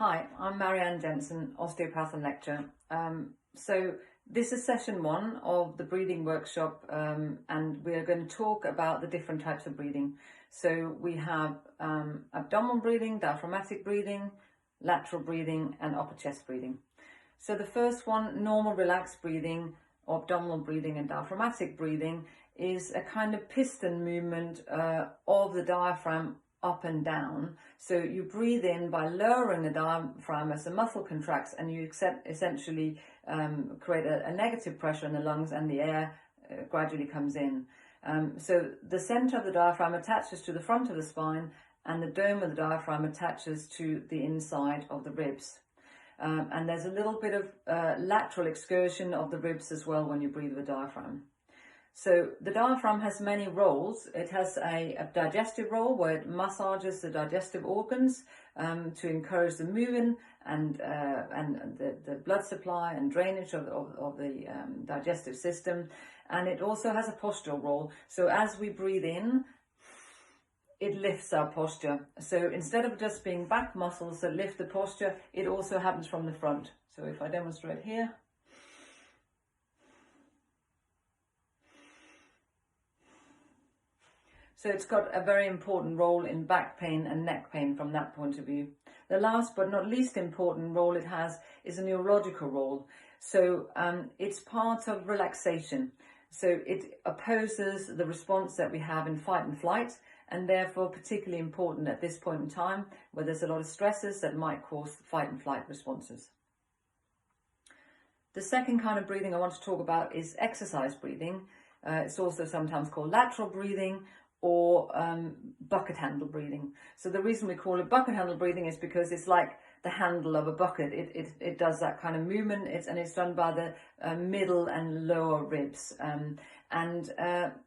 Hi, I'm Marianne Jensen, osteopath and lecturer. So this is session 1 of the breathing workshop, and we're going to talk about the different types of breathing. So we have abdominal breathing, diaphragmatic breathing, lateral breathing and upper chest breathing. So the first one, normal relaxed breathing, or abdominal breathing and diaphragmatic breathing, is a kind of piston movement of the diaphragm up and down. So you breathe in by lowering the diaphragm as the muscle contracts, and you essentially create a negative pressure in the lungs, and the air gradually comes in. So the center of the diaphragm attaches to the front of the spine, and the dome of the diaphragm attaches to the inside of the ribs. And there's a little bit of lateral excursion of the ribs as well when you breathe with the diaphragm. So the diaphragm has many roles. It has a digestive role where it massages the digestive organs to encourage the movement and the blood supply and drainage of the digestive system. And it also has a postural role. So as we breathe in, it lifts our posture. So instead of just being back muscles that lift the posture, it also happens from the front. So if I demonstrate here. So it's got a very important role in back pain and neck pain from that point of view. The last but not least important role it has is a neurological role. So it's part of relaxation. So it opposes the response that we have in fight and flight, and therefore particularly important at this point in time where there's a lot of stresses that might cause fight and flight responses. The second kind of breathing I want to talk about is exercise breathing. It's also sometimes called lateral breathing or bucket handle breathing. So the reason we call it bucket handle breathing is because it's like the handle of a bucket. It does that kind of movement, and it's done by the middle and lower ribs.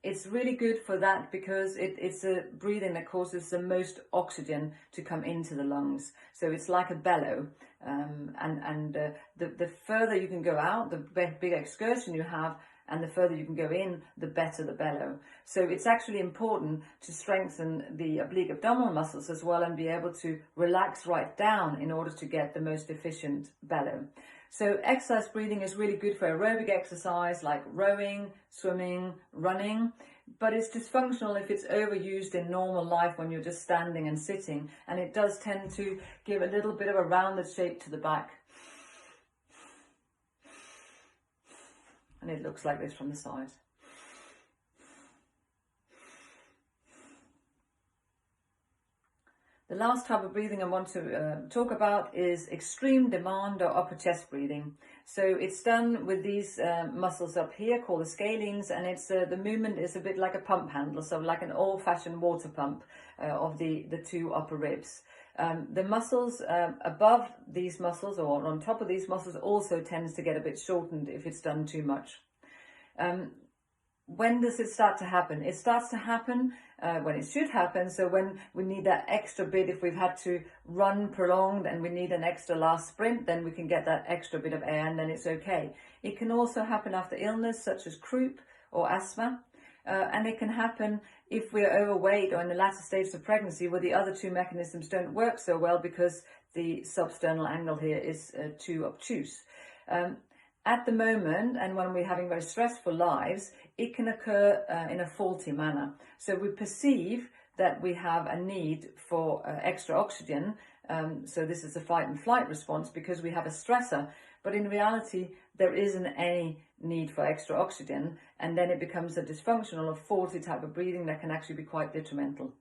It's really good for that because it's a breathing that causes the most oxygen to come into the lungs. So it's like a bellow, the further you can go out, the bigger excursion you have, and the further you can go in, the better the bellow. So it's actually important to strengthen the oblique abdominal muscles as well and be able to relax right down in order to get the most efficient bellow. So exercise breathing is really good for aerobic exercise like rowing, swimming, running, but it's dysfunctional if it's overused in normal life when you're just standing and sitting, and it does tend to give a little bit of a rounded shape to the back. And it looks like this from the side. The last type of breathing I want to talk about is extreme demand or upper chest breathing. So it's done with these muscles up here called the scalenes, and it's the movement is a bit like a pump handle, so like an old-fashioned water pump of the two upper ribs. The muscles above these muscles or on top of these muscles also tends to get a bit shortened if it's done too much. When does it start to happen? It starts to happen when it should happen. So when we need that extra bit, if we've had to run prolonged and we need an extra last sprint, then we can get that extra bit of air and then it's okay. It can also happen after illness such as croup or asthma. And it can happen if we're overweight or in the latter stages of pregnancy where the other two mechanisms don't work so well because the substernal angle here is too obtuse. At the moment, and when we're having very stressful lives, it can occur in a faulty manner. So we perceive that we have a need for extra oxygen. So this is a fight and flight response because we have a stressor. But in reality, there isn't any need for extra oxygen. And then it becomes a dysfunctional or faulty type of breathing that can actually be quite detrimental.